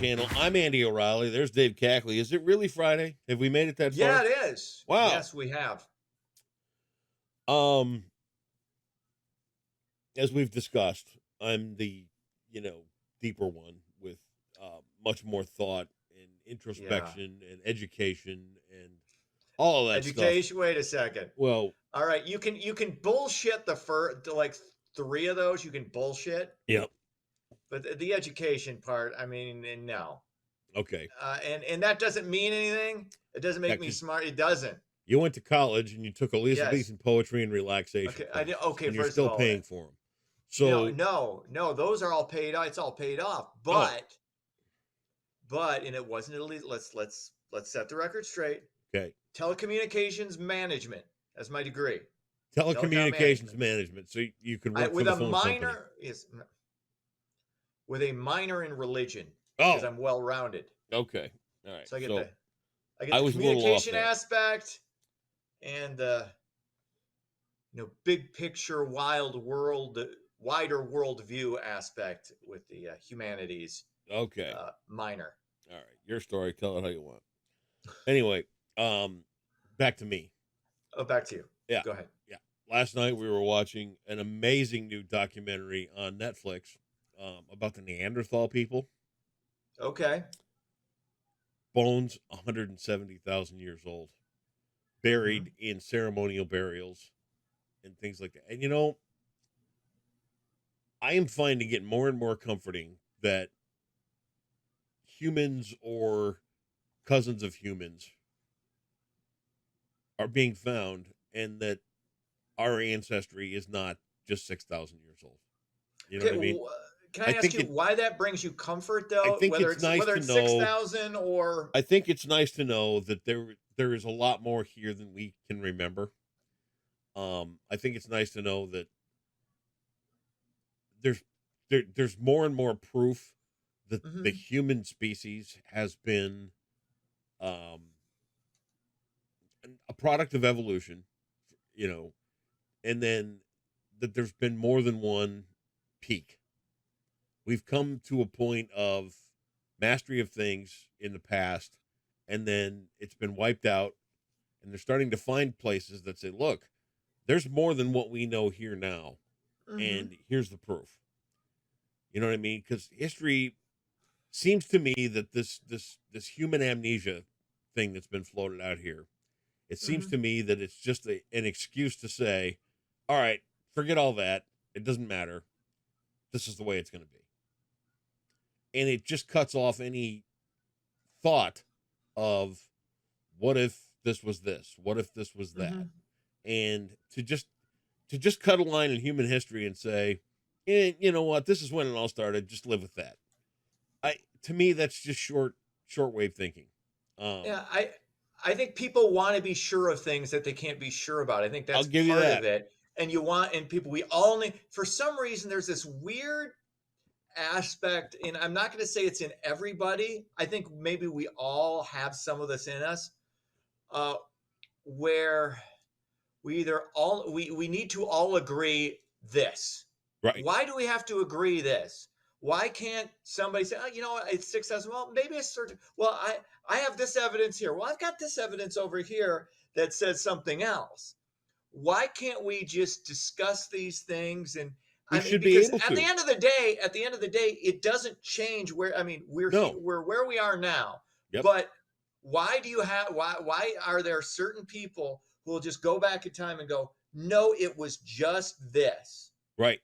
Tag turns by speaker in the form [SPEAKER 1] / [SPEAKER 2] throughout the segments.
[SPEAKER 1] channel. I'm Andy O'Reilly. There's Dave Cackley. Is it really Friday? Have we made it that far?
[SPEAKER 2] Yeah, it is.
[SPEAKER 1] Wow.
[SPEAKER 2] Yes, we have.
[SPEAKER 1] As we've discussed, I'm the, deeper one with much more thought and introspection and education and all of that
[SPEAKER 2] Education.
[SPEAKER 1] stuff.
[SPEAKER 2] Wait a second.
[SPEAKER 1] Well,
[SPEAKER 2] All right, you can bullshit the first like three of those. You can bullshit,
[SPEAKER 1] yep.
[SPEAKER 2] but the education part, I mean, no.
[SPEAKER 1] Okay.
[SPEAKER 2] And that doesn't mean anything. It doesn't make me smart. It doesn't.
[SPEAKER 1] You went to college and you took Elizabethan poetry and relaxation.
[SPEAKER 2] Okay,
[SPEAKER 1] classes,
[SPEAKER 2] okay.
[SPEAKER 1] and you're
[SPEAKER 2] First
[SPEAKER 1] still
[SPEAKER 2] of all,
[SPEAKER 1] paying for them. So
[SPEAKER 2] no, those are all paid off. It's all paid off. But and it wasn't elite. Let's set the record straight.
[SPEAKER 1] Okay.
[SPEAKER 2] Telecommunications management. That's my degree.
[SPEAKER 1] Telecommunications management. So you can work
[SPEAKER 2] with
[SPEAKER 1] for the
[SPEAKER 2] a
[SPEAKER 1] phone
[SPEAKER 2] minor
[SPEAKER 1] company.
[SPEAKER 2] is with a minor in religion because I'm well rounded.
[SPEAKER 1] Okay. All right.
[SPEAKER 2] So I get the
[SPEAKER 1] was
[SPEAKER 2] communication aspect and the big picture, wider world view aspect with the humanities.
[SPEAKER 1] Okay.
[SPEAKER 2] Minor.
[SPEAKER 1] All right. Your story. Tell it how you want. Anyway, back to me.
[SPEAKER 2] Oh, back to you.
[SPEAKER 1] Yeah.
[SPEAKER 2] Go ahead.
[SPEAKER 1] Yeah. Last night we were watching an amazing new documentary on Netflix about the Neanderthal people.
[SPEAKER 2] Okay.
[SPEAKER 1] Bones 170,000 years old, buried in ceremonial burials and things like that. And I am finding it more and more comforting that humans or cousins of humans are being found and that our ancestry is not just 6,000 years old. You know what I mean?
[SPEAKER 2] Can I ask you why that brings you comfort, though?
[SPEAKER 1] I think
[SPEAKER 2] whether
[SPEAKER 1] it's nice
[SPEAKER 2] whether
[SPEAKER 1] to
[SPEAKER 2] it's
[SPEAKER 1] know
[SPEAKER 2] 6,000 or
[SPEAKER 1] I think it's nice to know that there is a lot more here than we can remember. I think it's nice to know that there's more and more proof that the human species has been a product of evolution, and then that there's been more than one peak. We've come to a point of mastery of things in the past, and then it's been wiped out, and they're starting to find places that say, look, there's more than what we know here now, and here's the proof. You know what I mean? Because history seems to me that this human amnesia thing that's been floated out here, it seems to me that it's just an excuse to say, all right, forget all that. It doesn't matter. This is the way it's going to be. And it just cuts off any thought of what if this was this? What if this was that? And to just cut a line in human history and say, you know what, this is when it all started. Just live with that. To me, that's just shortwave thinking.
[SPEAKER 2] I think people want to be sure of things that they can't be sure about. I think that's part of it. And people, we all need, for some reason, there's this weird aspect, and I'm not going to say it's in everybody. I think maybe we all have some of this in us, where we need to all agree this.
[SPEAKER 1] Right.
[SPEAKER 2] Why do we have to agree this? Why can't somebody say, it's 6,000? Well, maybe it's certain. Well, I have this evidence here. Well, I've got this evidence over here that says something else. Why can't we just discuss these things? And
[SPEAKER 1] should be able to.
[SPEAKER 2] At the end of the day, it doesn't change where. I mean, we're where we are now.
[SPEAKER 1] Yep.
[SPEAKER 2] But why are there certain people who will just go back in time and go, no, it was just this.
[SPEAKER 1] Right.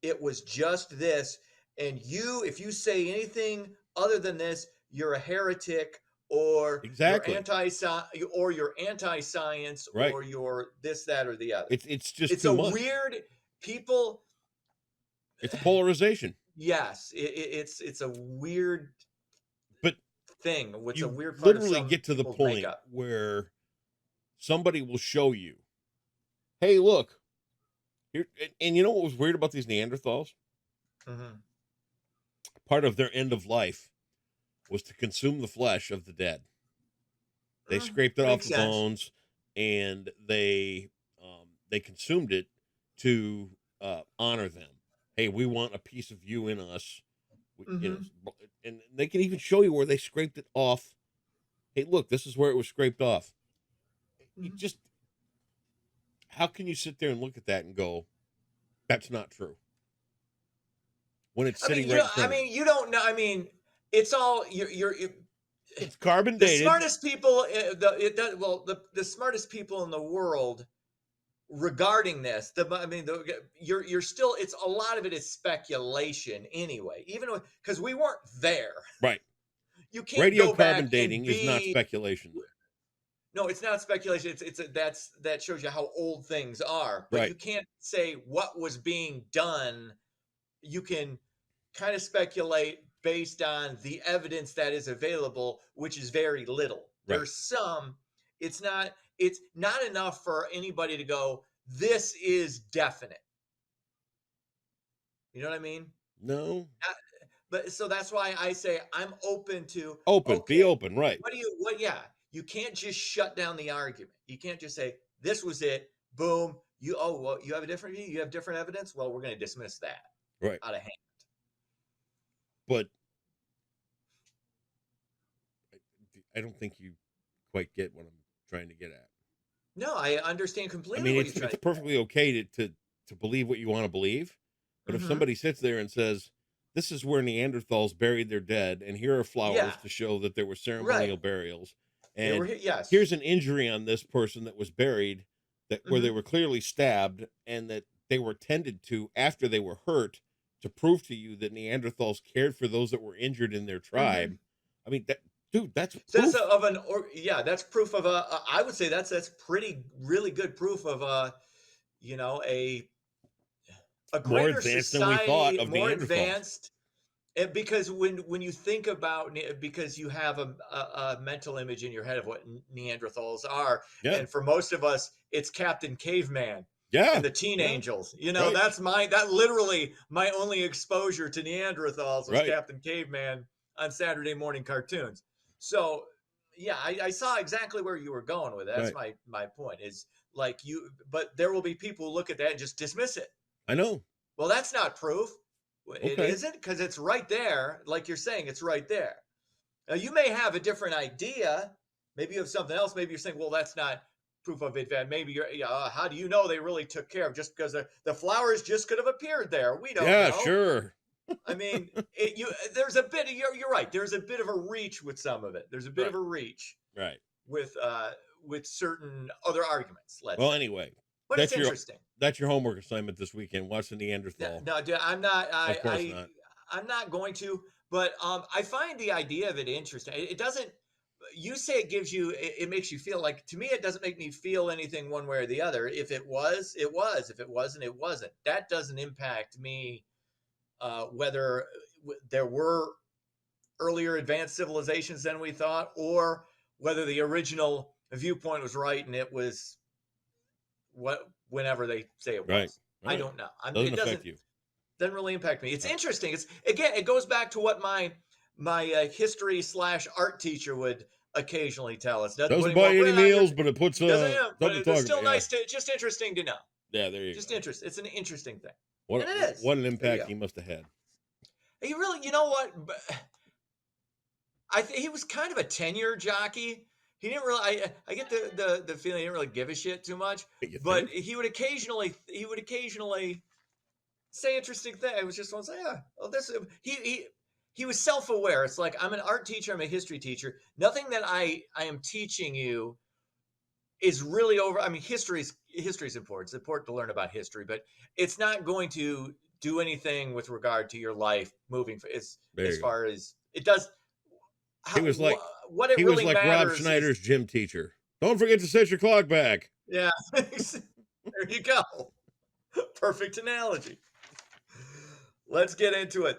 [SPEAKER 2] It was just this. And if you say anything other than this, you're a heretic, or you're anti-science,
[SPEAKER 1] right,
[SPEAKER 2] or you're this, that, or the other.
[SPEAKER 1] It's just
[SPEAKER 2] it's
[SPEAKER 1] too
[SPEAKER 2] a
[SPEAKER 1] much.
[SPEAKER 2] Weird people.
[SPEAKER 1] It's polarization.
[SPEAKER 2] Yes, it's a weird thing. It's a weird part
[SPEAKER 1] literally
[SPEAKER 2] of
[SPEAKER 1] get to the point where somebody will show you, hey, look here, and you know what was weird about these Neanderthals? Part of their end of life was to consume the flesh of the dead. They scraped it off the bones, and they consumed it to honor them. Hey, we want a piece of you in us, And they can even show you where they scraped it off. Hey, look, this is where it was scraped off. You just, how can you sit there and look at that and go, that's not true? When it's sitting right in front of you.
[SPEAKER 2] You don't know. It's all
[SPEAKER 1] it's carbon
[SPEAKER 2] the
[SPEAKER 1] dated.
[SPEAKER 2] Smartest people, the smartest people in the world regarding this. You're still. It's a lot of it is speculation anyway. Even because we weren't there.
[SPEAKER 1] Right.
[SPEAKER 2] You can't.
[SPEAKER 1] Radiocarbon dating is not speculation.
[SPEAKER 2] No, it's not speculation. That shows you how old things are. But you can't say what was being done. You can kind of speculate based on the evidence that is available, which is very little. Right. There's some. It's not enough for anybody to go, this is definite. You know what I mean?
[SPEAKER 1] No.
[SPEAKER 2] But so that's why I say I'm open to
[SPEAKER 1] be open, right?
[SPEAKER 2] You can't just shut down the argument. You can't just say this was it. Boom. You have a different view. You have different evidence. Well, we're going to dismiss that.
[SPEAKER 1] Right.
[SPEAKER 2] Out of hand.
[SPEAKER 1] But I don't think you quite get what I'm trying to get at.
[SPEAKER 2] No, I understand completely.
[SPEAKER 1] It's perfectly okay to believe what you want to believe, but if somebody sits there and says, "This is where Neanderthals buried their dead, and here are flowers to show that there were ceremonial burials, and here's an injury on this person that was buried, where they were clearly stabbed, and that they were tended to after they were hurt to prove to you that Neanderthals cared for those that were injured in their tribe." That's proof.
[SPEAKER 2] That's proof of I would say that's really good proof of a greater
[SPEAKER 1] more advanced
[SPEAKER 2] society,
[SPEAKER 1] than we thought of
[SPEAKER 2] more
[SPEAKER 1] Neanderthals.
[SPEAKER 2] Advanced. Because when you think about, because you have a mental image in your head of what Neanderthals are, and for most of us, it's Captain Caveman. And the Teen Angels. That's literally my only exposure to Neanderthals was Captain Caveman on Saturday morning cartoons. So, I saw exactly where you were going with it. That's my point is but there will be people who look at that and just dismiss it.
[SPEAKER 1] I know.
[SPEAKER 2] Well, that's not proof. It isn't, because it's right there. Like you're saying, it's right there. Now, you may have a different idea. Maybe you have something else. Maybe you're saying, well, that's not proof of it. Maybe how do you know they really took care of just because the flowers just could have appeared there? We don't know.
[SPEAKER 1] Yeah, sure.
[SPEAKER 2] There's a bit. You're right. There's a bit of a reach with some of it. There's a bit of a reach,
[SPEAKER 1] right,
[SPEAKER 2] with certain other arguments.
[SPEAKER 1] Anyway,
[SPEAKER 2] but it's interesting.
[SPEAKER 1] That's your homework assignment this weekend. Watch the Neanderthal.
[SPEAKER 2] No, I'm not.
[SPEAKER 1] Of course not.
[SPEAKER 2] I'm not going to. But I find the idea of it interesting. It doesn't. You say it gives you. It makes you feel like. To me, it doesn't make me feel anything one way or the other. If it was, it was. If it wasn't, it wasn't. That doesn't impact me. Whether there were earlier advanced civilizations than we thought, or whether the original viewpoint was right and it was whenever they say it was.
[SPEAKER 1] Right.
[SPEAKER 2] I don't know.
[SPEAKER 1] Doesn't affect you.
[SPEAKER 2] Doesn't really impact me. It's interesting. It goes back to what my history / art teacher would occasionally tell us.
[SPEAKER 1] Doesn't buy any meals, but it puts
[SPEAKER 2] but it's still nice just interesting to know.
[SPEAKER 1] Yeah, there you go.
[SPEAKER 2] Just interest. It's an interesting thing.
[SPEAKER 1] And it is. What an impact he must have had.
[SPEAKER 2] He really, you know what? He was kind of a tenure jockey. He didn't really. I get the feeling he didn't really give a shit too much. But he would occasionally say interesting things. I was just want to say, this. He was self-aware. It's like, I'm an art teacher. I'm a history teacher. Nothing that I am teaching you is really over. History is important. It's important to learn about history, but it's not going to do anything with regard to your life moving as far as it does.
[SPEAKER 1] He was like Rob Schneider's gym teacher. Don't forget to set your clock back.
[SPEAKER 2] Yeah, there you go. Perfect analogy. Let's get into it.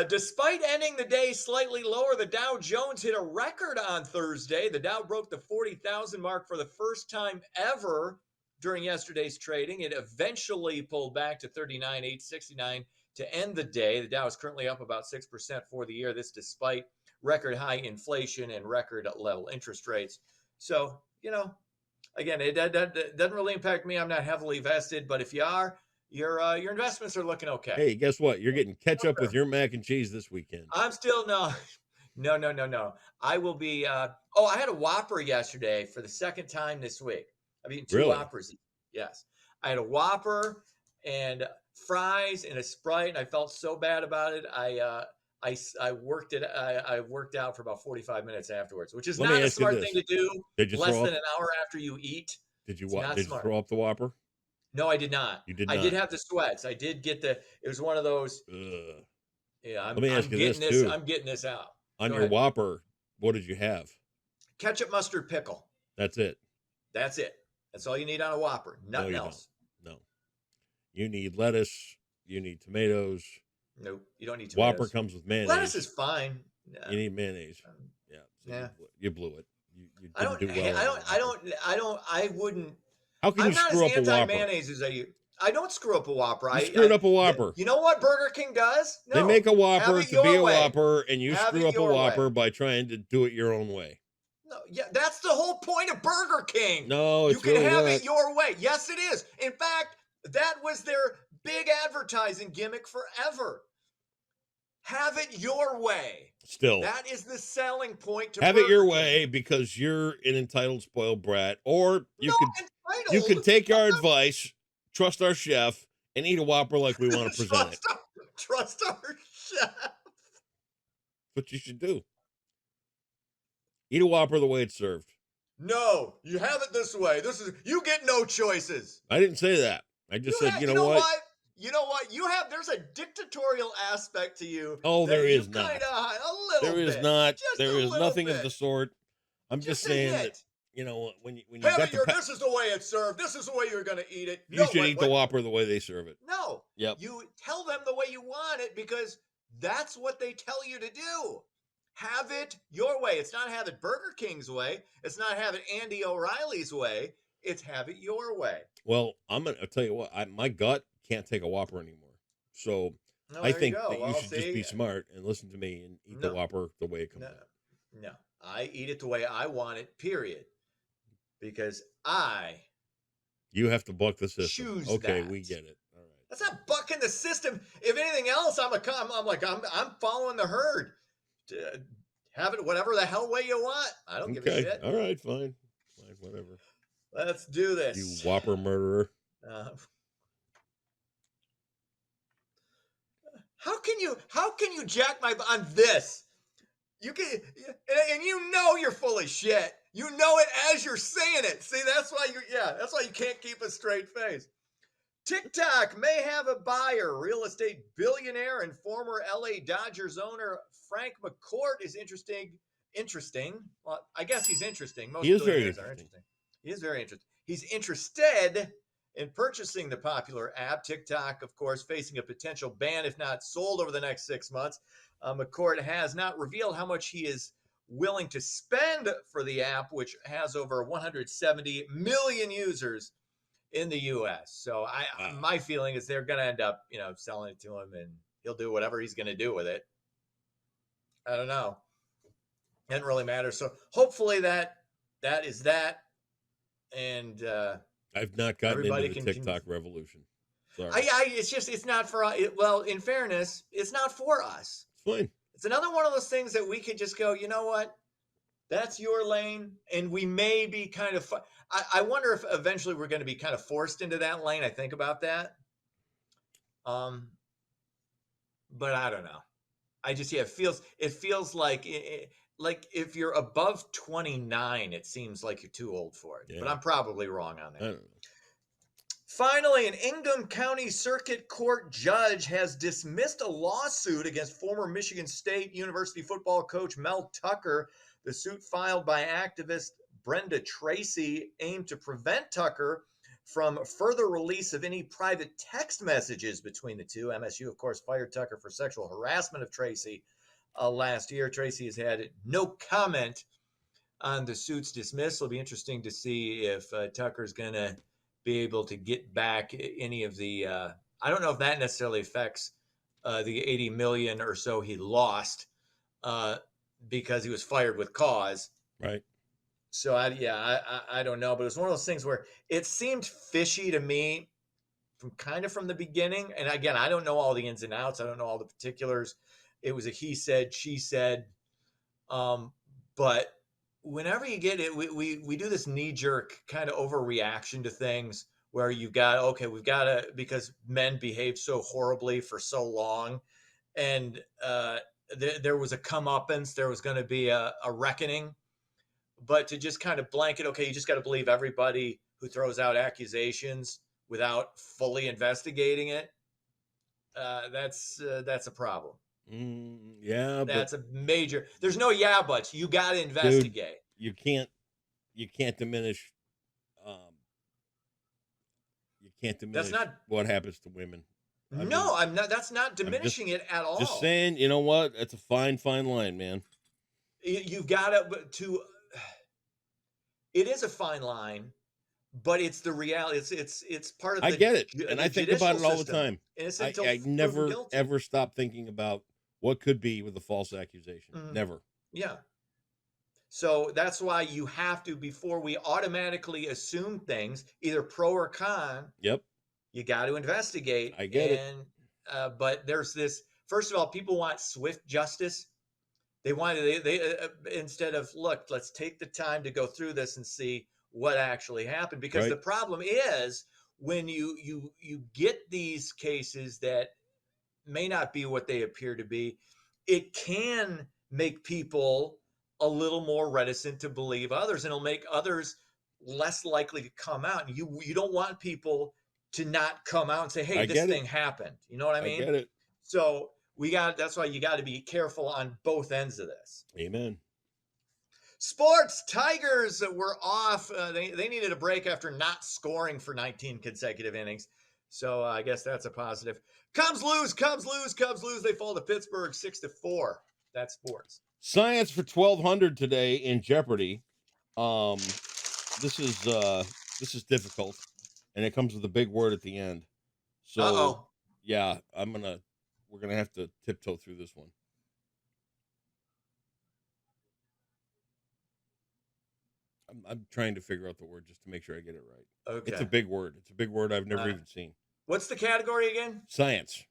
[SPEAKER 2] Despite ending the day slightly lower, the Dow Jones hit a record on Thursday. The Dow broke the 40,000 mark for the first time ever during yesterday's trading. It eventually pulled back to 39,869 to end the day. The Dow is currently up about 6% for the year. This despite record high inflation and record level interest rates. So, again, it doesn't really impact me. I'm not heavily vested, but if you are, your investments are looking okay.
[SPEAKER 1] Hey, guess what? You're getting ketchup with your mac and cheese this weekend.
[SPEAKER 2] I'm still no. I will be. I had a Whopper yesterday for the second time this week. I've eaten 2
[SPEAKER 1] Really?
[SPEAKER 2] Whoppers. Yes, I had a Whopper and fries and a Sprite, and I felt so bad about it. I worked it. I worked out for about 45 minutes afterwards, which is
[SPEAKER 1] Let me
[SPEAKER 2] not a
[SPEAKER 1] ask you
[SPEAKER 2] smart
[SPEAKER 1] this.
[SPEAKER 2] thing to do.
[SPEAKER 1] Did you
[SPEAKER 2] Less
[SPEAKER 1] throw
[SPEAKER 2] than
[SPEAKER 1] up?
[SPEAKER 2] an hour after you eat.
[SPEAKER 1] Did you
[SPEAKER 2] It's not
[SPEAKER 1] did you
[SPEAKER 2] smart.
[SPEAKER 1] throw up the Whopper?
[SPEAKER 2] No, I did not.
[SPEAKER 1] You did
[SPEAKER 2] I
[SPEAKER 1] not.
[SPEAKER 2] did have the sweats. I did get the. It was one of those.
[SPEAKER 1] Ugh.
[SPEAKER 2] Yeah,
[SPEAKER 1] Let me ask you this too.
[SPEAKER 2] I'm getting this out.
[SPEAKER 1] On
[SPEAKER 2] Go
[SPEAKER 1] your
[SPEAKER 2] ahead.
[SPEAKER 1] Whopper, what did you have?
[SPEAKER 2] Ketchup, mustard, pickle.
[SPEAKER 1] That's it.
[SPEAKER 2] That's it. That's all you need on a Whopper. Nothing else.
[SPEAKER 1] No. You need lettuce. You need tomatoes.
[SPEAKER 2] Nope. You don't need tomatoes.
[SPEAKER 1] Whopper comes with mayonnaise.
[SPEAKER 2] Lettuce is fine.
[SPEAKER 1] You need mayonnaise. Yeah. So
[SPEAKER 2] yeah.
[SPEAKER 1] You blew it. You didn't do well.
[SPEAKER 2] I wouldn't.
[SPEAKER 1] How can you screw up a Whopper?
[SPEAKER 2] I'm not as anti-mayonnaise as I don't screw up a Whopper.
[SPEAKER 1] You screwed up a Whopper.
[SPEAKER 2] You know what Burger King does? No,
[SPEAKER 1] they make a Whopper to be a Whopper, and you screw up a Whopper by trying to do it your own way.
[SPEAKER 2] No, yeah, that's the whole point of Burger King.
[SPEAKER 1] No,
[SPEAKER 2] you can have it your way. Yes, it is. In fact, that was their big advertising gimmick forever. Have it your way.
[SPEAKER 1] Still,
[SPEAKER 2] that is the selling point.
[SPEAKER 1] Have it your way because you're an entitled, spoiled brat, or you could take our advice, trust our chef, and eat a Whopper like we want to present it.
[SPEAKER 2] Trust our chef.
[SPEAKER 1] That's what you should do. Eat a Whopper the way it's served.
[SPEAKER 2] No, you have it this way. You get no choices.
[SPEAKER 1] I didn't say that. I just said, you know what?
[SPEAKER 2] You know what? There's a dictatorial aspect to you.
[SPEAKER 1] Oh, there is not.
[SPEAKER 2] There
[SPEAKER 1] is not. There is nothing of the sort. I'm just saying that, when you
[SPEAKER 2] got this is the way it's served. This is the way you're going to eat it.
[SPEAKER 1] You should eat the Whopper the way they serve it.
[SPEAKER 2] No.
[SPEAKER 1] Yep.
[SPEAKER 2] You tell them the way you want it because that's what they tell you to do. Have it your way. It's not have it Burger King's way. It's not have it Andy O'Reilly's way. It's have it your way.
[SPEAKER 1] Well, I'll tell you what. My gut can't take a Whopper anymore. So I think that you should just be smart and listen to me and eat the Whopper the way it comes out.
[SPEAKER 2] No, I eat it the way I want it, period. Because
[SPEAKER 1] you have to buck the system.
[SPEAKER 2] Choose
[SPEAKER 1] okay,
[SPEAKER 2] that.
[SPEAKER 1] we get it. All right.
[SPEAKER 2] That's not bucking the system. If anything else, I'm following the herd. Have it whatever the hell way you want. I don't give a shit.
[SPEAKER 1] All right, fine, whatever.
[SPEAKER 2] Let's do this.
[SPEAKER 1] You Whopper murderer.
[SPEAKER 2] How can you jack my on this? You can, and you're full of shit. You know it as you're saying it. See, that's why you can't keep a straight face. TikTok may have a buyer. Real estate billionaire and former LA Dodgers owner Frank McCourt is interesting. Well, I guess he's interesting. Most billionaires are interesting. He is very interesting. He's interested in purchasing the popular app. TikTok, of course, facing a potential ban if not sold over the next 6 months. McCourt has not revealed how much he is willing to spend for the app, which has over 170 million users in the U.S. So my feeling is they're going to end up, selling it to him, and he'll do whatever he's going to do with it. I don't know. It doesn't really matter. So hopefully that is that. And
[SPEAKER 1] I've not gotten into the TikTok revolution. Sorry.
[SPEAKER 2] It's not for us. Well, in fairness, it's not for us.
[SPEAKER 1] It's fine.
[SPEAKER 2] It's another one of those things that we could just go, you know what? That's your lane. And we may be kind of, I wonder if eventually we're going to be kind of forced into that lane. I think about that. But I don't know. It feels like like if you're above 29, it seems like you're too old for it. Yeah. But I'm probably wrong on that.
[SPEAKER 1] I don't know.
[SPEAKER 2] Finally, an Ingham County Circuit Court judge has dismissed a lawsuit against former Michigan State University football coach Mel Tucker. The suit filed by activist Brenda Tracy aimed to prevent Tucker from further release of any private text messages between the two. MSU, of course, fired Tucker for sexual harassment of Tracy last year. Tracy has had no comment on the suit's dismissal. It'll be interesting to see if Tucker's going to be able to get back any of the I don't know if that necessarily affects the 80 million or so he lost because he was fired with cause.
[SPEAKER 1] Right.
[SPEAKER 2] So I don't know, but it was one of those things where it seemed fishy to me from the beginning. And again, I don't know all the ins and outs. I don't know all the particulars. It was a he said, she said. But whenever you get it, we do this knee jerk kind of overreaction to things where we've got to, because men behaved so horribly for so long. And there was a comeuppance, there was going to be a reckoning. But to just kind of blanket, okay, you just got to believe everybody who throws out accusations without fully investigating it. That's a problem.
[SPEAKER 1] Yeah,
[SPEAKER 2] that's a major. There's no buts. You got to investigate.
[SPEAKER 1] Dude, you can't diminish. You can't diminish. That's not what happens to women.
[SPEAKER 2] I'm not. That's not diminishing it at all.
[SPEAKER 1] Just saying, you know what? It's a fine line, man.
[SPEAKER 2] You've got to. It is a fine line, but it's the reality. It's part of.
[SPEAKER 1] I get it, and I think about it all the time. I never ever stop thinking about what could be with a false accusation. Mm-hmm. Never.
[SPEAKER 2] Yeah. So that's why you have to, before we automatically assume things, either pro or con.
[SPEAKER 1] Yep.
[SPEAKER 2] You got to investigate.
[SPEAKER 1] I get it.
[SPEAKER 2] But there's this. First of all, people want swift justice. They want they instead of, look, let's take the time to go through this and see what actually happened. Because the problem is when you get these cases that may not be what they appear to be, it can make people a little more reticent to believe others, and it'll make others less likely to come out. And you don't want people to not come out and say, hey, this thing happened. You know what I mean?
[SPEAKER 1] I get it.
[SPEAKER 2] So that's why you got to be careful on both ends of this.
[SPEAKER 1] Amen.
[SPEAKER 2] Sports, Tigers were off. They needed a break after not scoring for 19 consecutive innings. So I guess that's a positive. Cubs lose. They fall to Pittsburgh 6-4. That's sports.
[SPEAKER 1] Science for 1200 today in Jeopardy. This is difficult, and it comes with a big word at the end. So yeah, we're gonna have to tiptoe through this one. I'm trying to figure out the word just to make sure I get it right. Okay. It's a big word. It's a big word I've never even seen.
[SPEAKER 2] What's the category again?
[SPEAKER 1] Science.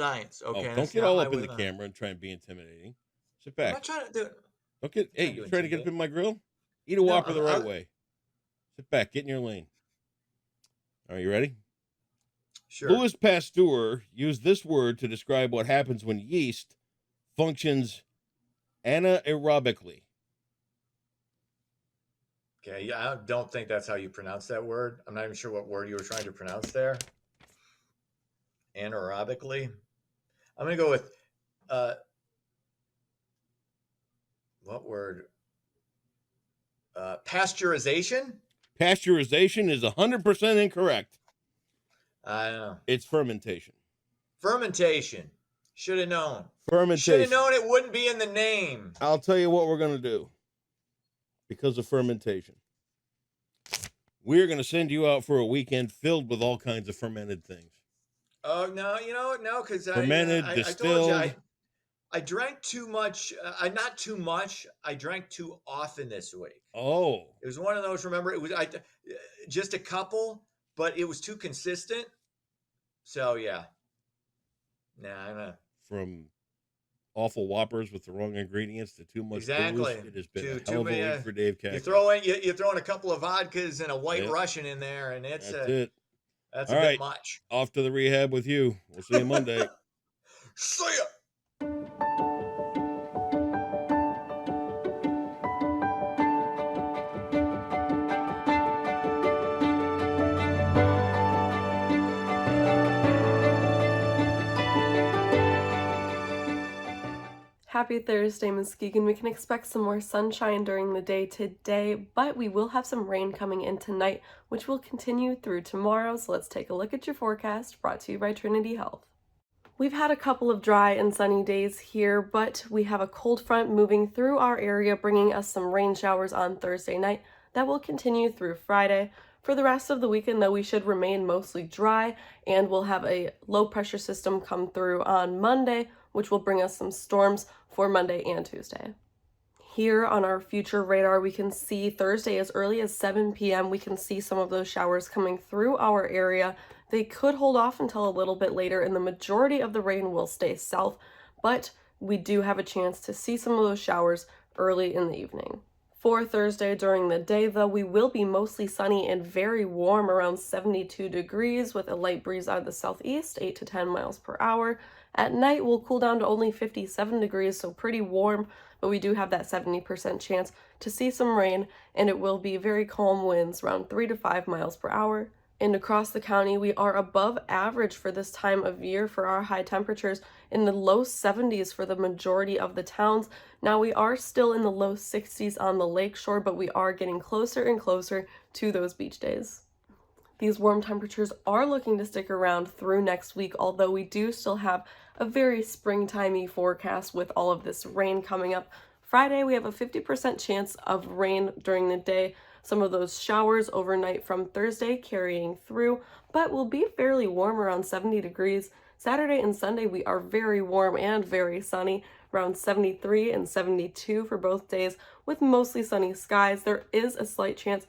[SPEAKER 2] Okay.
[SPEAKER 1] Don't get all up in the camera and try and be intimidating. Sit back.
[SPEAKER 2] I'm not trying to do it.
[SPEAKER 1] Don't get. Hey, you trying to get up in my grill? Eat a Whopper the right way. Sit back. Get in your lane. Are you ready?
[SPEAKER 2] Sure.
[SPEAKER 1] Louis Pasteur used this word to describe what happens when yeast functions anaerobically.
[SPEAKER 2] Okay, yeah, I don't think that's how you pronounce that word. I'm not even sure what word you were trying to pronounce there. Anaerobically. I'm going to go with what word? Pasteurization?
[SPEAKER 1] Pasteurization is 100% incorrect.
[SPEAKER 2] I know.
[SPEAKER 1] It's fermentation.
[SPEAKER 2] Fermentation. Should have known.
[SPEAKER 1] Fermentation.
[SPEAKER 2] Should have known it wouldn't be in the name.
[SPEAKER 1] I'll tell you what we're going to do. Because of fermentation. We're going to send you out for a weekend filled with all kinds of fermented things.
[SPEAKER 2] Oh, no, no, because
[SPEAKER 1] fermented, distilled.
[SPEAKER 2] I told you, I drank too much. Not too much. I drank too often this week.
[SPEAKER 1] Oh.
[SPEAKER 2] It was one of those, remember, it was just a couple, but it was too consistent. So, yeah. Nah,
[SPEAKER 1] From awful Whoppers with the wrong ingredients to too much
[SPEAKER 2] exactly.
[SPEAKER 1] booze. It has been a hell of a week for Dave
[SPEAKER 2] Cackle. You're throwing a couple of vodkas and a White Russian in there, and that's it. That's all a bit much.
[SPEAKER 1] Off to the rehab with you. We'll see you Monday.
[SPEAKER 2] See ya.
[SPEAKER 3] Happy Thursday, Muskegon. We can expect some more sunshine during the day today, but we will have some rain coming in tonight, which will continue through tomorrow. So let's take a look at your forecast, brought to you by Trinity Health. We've had a couple of dry and sunny days here, but we have a cold front moving through our area, bringing us some rain showers on Thursday night. That will continue through Friday. For the rest of the weekend, though, we should remain mostly dry, and we'll have a low pressure system come through on Monday, which will bring us some storms for Monday and Tuesday. Here on our future radar, we can see Thursday as early as 7 p.m. We can see some of those showers coming through our area. They could hold off until a little bit later, and the majority of the rain will stay south, but we do have a chance to see some of those showers early in the evening. For Thursday during the day, though, we will be mostly sunny and very warm, around 72 degrees with a light breeze out of the southeast, 8 to 10 miles per hour. At night, we'll cool down to only 57 degrees, so pretty warm, but we do have that 70% chance to see some rain, and it will be very calm winds, around 3 to 5 miles per hour. And across the county, we are above average for this time of year for our high temperatures, in the low 70s for the majority of the towns. Now, we are still in the low 60s on the lakeshore, but we are getting closer and closer to those beach days. These warm temperatures are looking to stick around through next week, although we do still have a very springtimey forecast with all of this rain coming up. Friday, we have a 50% chance of rain during the day. Some of those showers overnight from Thursday carrying through, but will be fairly warm, around 70 degrees. Saturday and Sunday, we are very warm and very sunny, around 73 and 72 for both days, with mostly sunny skies. There is a slight chance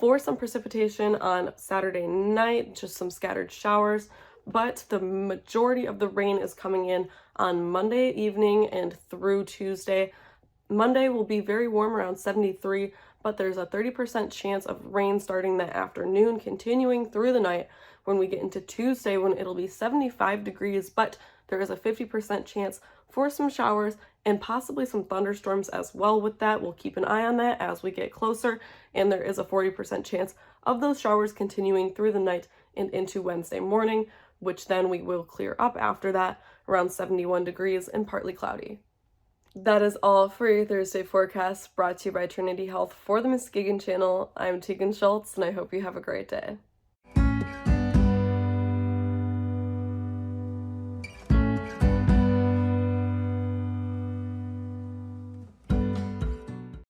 [SPEAKER 3] for some precipitation on Saturday night, just some scattered showers, but the majority of the rain is coming in on Monday evening and through Tuesday. Monday will be very warm, around 73, but there's a 30% chance of rain starting that afternoon, continuing through the night. When we get into Tuesday, when it'll be 75 degrees, but there is a 50% chance for some showers and possibly some thunderstorms as well with that. We'll keep an eye on that as we get closer, and there is a 40% chance of those showers continuing through the night and into Wednesday morning, which then we will clear up after that, around 71 degrees and partly cloudy. That is all for your Thursday forecast, brought to you by Trinity Health for the Muskegon Channel. I'm Tegan Schultz, and I hope you have a great day.